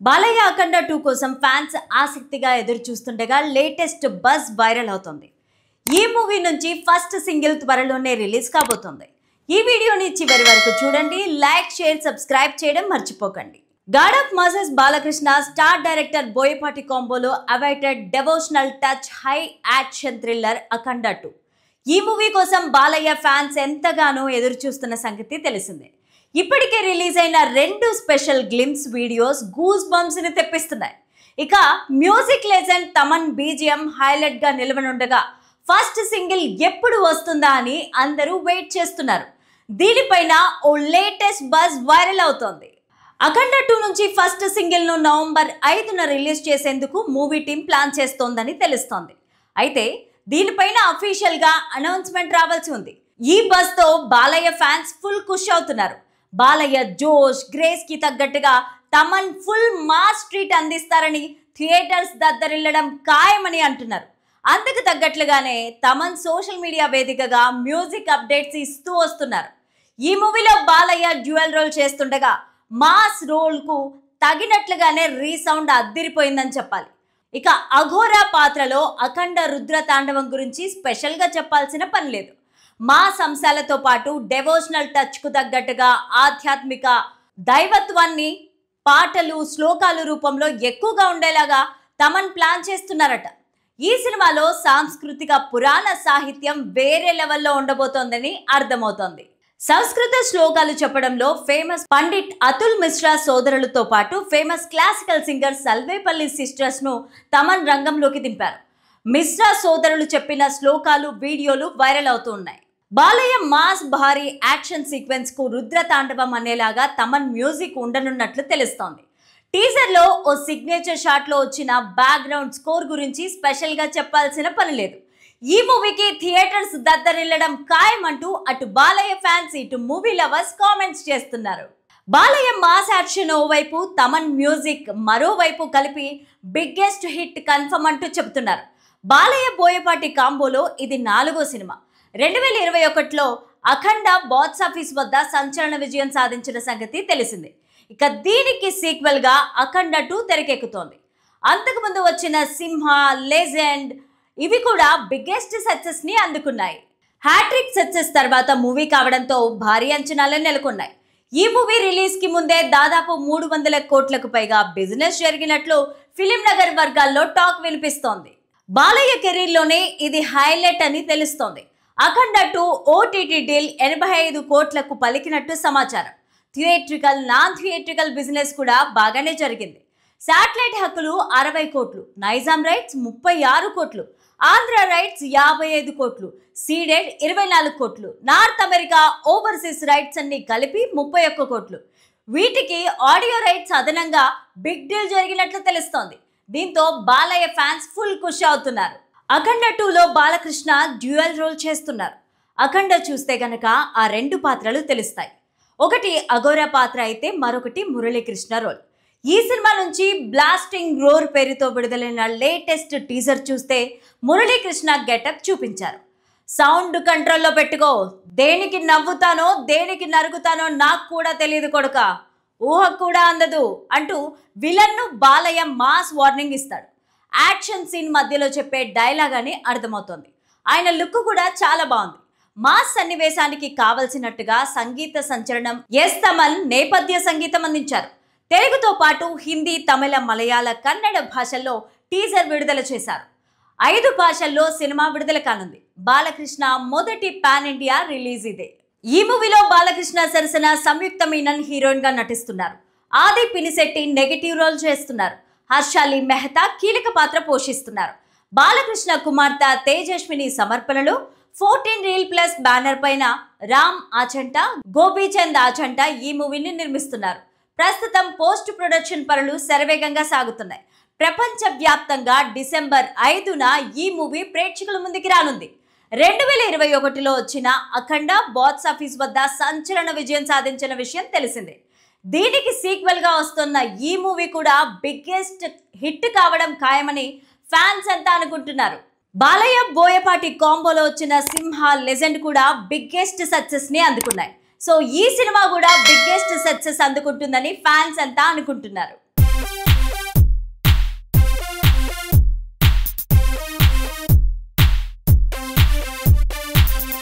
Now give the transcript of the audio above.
బాలయ్య అఖండ 2 కోసం ఫ్యాన్స్ ఆసక్తిగా ఎదురు చూస్తుండగా లేటెస్ట్ బజ్ వైరల్ అవుతుంది. ఈ మూవీ నుంచి ఫస్ట్ సింగిల్ త్వరలోనే రిలీజ్ కాబోతోంది. ఈ వీడియోని చివరి వరకు చూడండి. లైక్, షేర్, సబ్స్క్రైబ్ చేయడం మర్చిపోకండి. God of masses Balakrishna star director Boyapati కాంబోలో awaited devotional touch high action thriller Akhanda 2. ఈ మూవీ కోసం బాలయ్య ఫ్యాన్స్ ఎంతగానో ఎదురు చూస్తున్న సంగతి తెలిసిందే. ఇప్పటికే రిలీజ్ అయిన 2 special glimpse videos goose bumps ని తెప్పిస్తున్నాయి. ఇక music legend Thaman BGM highlight గా నిలవనుండగా ఫస్ట్ సింగిల్ ఎప్పుడు వస్తుందా అని అందరూ వెయిట్ చేస్తున్నారు. దీనిపైన ఓ లేటెస్ట్ బజ్ వైరల్ అవుతోంది. అఖండ 2 నుంచి ఫస్ట్ సింగిల్ ను నవంబర్ 5న రిలీజ్ చేసేందుకు మూవీ టీం ప్లాన్ చేస్తోందని తెలుస్తోంది. అయితే దీనిపైన అఫీషియల్ గా అనౌన్స్మెంట్ రావాల్సి ఉంది. ఈ బజ్ తో బాలయ్య ఫ్యాన్స్ ఫుల్ ఖుష్ అవుతున్నారు. బాలయ్య జోష్, గ్రేస్ కి తగ్గట్టుగా తమన్ ఫుల్ మాస్ ట్రీట్ అందిస్తారని థియేటర్స్ దద్దరిల్లడం ఖాయమని అంటున్నారు. అందుకు తగ్గట్లుగానే తమన్ సోషల్ మీడియా వేదికగా మ్యూజిక్ అప్డేట్స్ ఇస్తూ వస్తున్నారు. ఈ మూవీలో బాలయ్య డ్యూయల్ రోల్ చేస్తుండగా మాస్ రోల్ కు తగినట్లుగానే రీసౌండ్ అద్దిరిపోయిందని చెప్పాలి. ఇక అఘోరా పాత్రలో అఖండ రుద్ర తాండవం గురించి స్పెషల్ గా చెప్పాల్సిన పని లేదు. మాస్ అంశాలతో పాటు డెవోషనల్ టచ్ కు తగ్గట్టుగా ఆధ్యాత్మిక దైవత్వాన్ని పాటలు, శ్లోకాలు రూపంలో ఎక్కువగా ఉండేలాగా తమన్ ప్లాన్ చేస్తున్నారట. ఈ సినిమాలో సాంస్కృతిక పురాణ సాహిత్యం వేరే లెవెల్లో ఉండబోతోందని అర్థమవుతోంది. సంస్కృత శ్లోకాలు చెప్పడంలో ఫేమస్ పండిట్ అతుల్ మిశ్రా సోదరులతో పాటు ఫేమస్ క్లాసికల్ సింగర్ సల్వేపల్లి సిస్టర్స్ ను తమన్ రంగంలోకి దింపారు. మిశ్రా సోదరులు చెప్పిన శ్లోకాలు, వీడియోలు వైరల్ అవుతూ ఉన్నాయి. బాలయ్య మాస్ భారీ యాక్షన్ సీక్వెన్స్ కు రుద్ర తాండవం అనేలాగా తమన్ మ్యూజిక్ ఉండనున్నట్లు తెలుస్తోంది. టీజర్ లో ఓ సిగ్నేచర్ షాట్ లో వచ్చిన బ్యాక్గ్రౌండ్ స్కోర్ గురించి స్పెషల్ గా చెప్పాల్సిన పని లేదు. ఈ మూవీకి థియేటర్స్ దద్దరిల్లడం ఖాయమంటూ అటు బాలయ్య ఫ్యాన్స్, ఇటు మూవీ లవర్స్ కామెంట్స్ చేస్తున్నారు. బాలయ్య మాస్ యాక్షన్ ఓవైపు, తమన్ మ్యూజిక్ మరోవైపు కలిపి బిగ్గెస్ట్ హిట్ కన్ఫర్మ్ అంటూ చెబుతున్నారు. బాలయ్య బోయపాటి కాంబోలో ఇది 4వ సినిమా. 2021లో అఖండ బాక్స్ ఆఫీస్ వద్ద సంచలన విజయం సాధించిన సంగతి తెలిసిందే. ఇక దీనికి సీక్వెల్ గా అఖండ 2 తెరకెక్కుతోంది. అంతకుముందు వచ్చిన సింహ, లెజెండ్ ఇవి కూడా బిగ్గెస్ట్ సక్సెస్ ని అందుకున్నాయి. హ్యాట్రిక్ సక్సెస్ తర్వాత మూవీ కావడంతో భారీ అంచనాలు నెలకొన్నాయి. ఈ మూవీ రిలీజ్ కి ముందే దాదాపు 300 కోట్లకు పైగా బిజినెస్ జరిగినట్లు ఫిలిం నగర్ వర్గాల్లో టాక్ వినిపిస్తోంది. బాలయ్య కెరీర్ లోనే ఇది హైలైట్ అని తెలుస్తోంది. అఖండ 2 ఓటీటీ డీల్ 85 కోట్లకు పలికినట్టు సమాచారం. థియేట్రికల్, నాన్ థియేట్రికల్ బిజినెస్ కూడా బాగానే జరిగింది. శాటిలైట్ హక్కులు 60 కోట్లు, నైజాం రైట్స్ 36 కోట్లు, ఆంధ్ర రైట్స్ 55 కోట్లు, సీడెడ్ 24 కోట్లు, నార్త్ అమెరికా ఓవర్సీస్ రైట్స్ అన్ని కలిపి 31 కోట్లు. వీటికి ఆడియో రైట్స్ అదనంగా బిగ్ డీల్ జరిగినట్లు తెలుస్తోంది. దీంతో బాలయ్య ఫ్యాన్స్ ఫుల్ ఖుషి అవుతున్నారు. అఖండ 2లో బాలకృష్ణ డ్యూయల్ రోల్ చేస్తున్నారు. అఖండ చూస్తే గనక ఆ 2 పాత్రలు తెలుస్తాయి. ఒకటి అఘోరా పాత్ర అయితే మరొకటి మురళీకృష్ణ రోల్. ఈ సినిమా నుంచి బ్లాస్టింగ్ రోర్ పేరుతో విడుదలైన లేటెస్ట్ టీజర్ చూస్తే మురళీకృష్ణ గెటప్ చూపించారు. సౌండ్ కంట్రోల్లో పెట్టుకో, దేనికి నవ్వుతానో దేనికి నరుగుతానో నాకు కూడా తెలియదు కొడుక, ఊహ కూడా అందదు అంటూ విలన్ ను బాలయ్య మాస్ వార్నింగ్ ఇస్తాడు. యాక్షన్ సీన్ మధ్యలో చెప్పే డైలాగ్ అని అర్థమవుతోంది. ఆయన లుక్ కూడా చాలా బాగుంది. మాస్ సన్నివేశానికి కావలసినట్టుగా సంగీత సంచలనం తమన్ నేపథ్య సంగీతం అందించారు. తెలుగుతో పాటు హిందీ, తమిళ, మలయాళ, కన్నడ భాషల్లో టీజర్ విడుదల చేశారు. 5 భాషల్లో సినిమా విడుదల కానుంది. బాలకృష్ణ మొదటి పాన్ ఇండియా రిలీజ్ ఇదే. ఈ మూవీలో బాలకృష్ణ సరసన సంయుక్త మీనన్ హీరోయిన్ గా నటిస్తున్నారు. ఆది పినిశెట్టి నెగటివ్ రోల్ చేస్తున్నారు. హర్షాలి మెహతా కీలక పాత్ర పోషిస్తున్నారు. బాలకృష్ణ కుమార్తె తేజస్విని సమర్పణలో 14 రీల్ ప్లస్ బ్యానర్ పైన రామ్ ఆచంట, గోపీచంద్ ఆచంట ఈ మూవీని నిర్మిస్తున్నారు. ప్రస్తుతం పోస్ట్ ప్రొడక్షన్ పనులు శరవేగంగా సాగుతున్నాయి. ప్రపంచ వ్యాప్తంగా డిసెంబర్ 5న ఈ మూవీ ప్రేక్షకుల ముందుకి రానుంది. 2021లో వచ్చిన అఖండ బాక్స్ ఆఫీస్ వద్ద సంచలన విజయం సాధించిన విషయం తెలిసిందే. దీనికి సీక్వెల్ గా వస్తున్న ఈ మూవీ కూడా బిగ్గెస్ట్ హిట్ కావడం ఖాయమని ఫ్యాన్స్ అంతా అనుకుంటున్నారు. బాలయ్య బోయపాటి కాంబోలో వచ్చిన సింహ, లెజెండ్ కూడా బిగ్గెస్ట్ సక్సెస్ ని అందుకున్నాయి. సో ఈ సినిమా కూడా బిగ్గెస్ట్ సక్సెస్ అందుకుంటుందని ఫ్యాన్స్ అంతా అనుకుంటున్నారు.